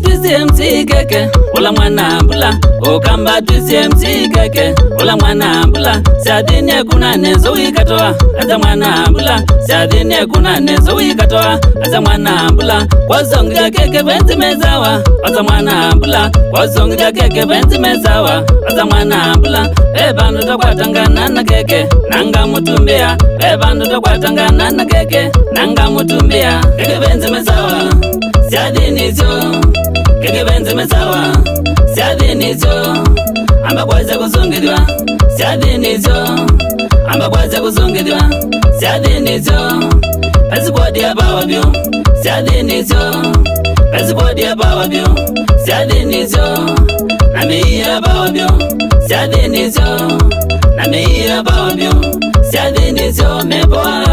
twisi MC keke Ola mwana mbula Okamba twisi MC keke Ola mwana mbula Siadine kuna nezo wikatoa Aza mwana mbula Siadine kuna nezo wikatoa Aza mwana mbula Kwa zonga keke venti mezawa Aza mwana mbula Kwa zonga keke venti mezawa Aza mwana mbula Ebando tokwa tangana na keke Nanga mutumbia Ebando tokwa tangana na keke Nanga mutumbia Keke venti mezawa Siadinizyo Keke venti mezawa Siadinizyo Amba kwaza kuzungidwa Siadinizyo Amba kwaza kuzungidwa Siadinizyo Pezibodi ya bawa biu Siadinizyo Pezibodi ya bawa biu Siadinizyo Namiya bawa biu Siadinizyo Namiya bawa biu Siadinizyo meboa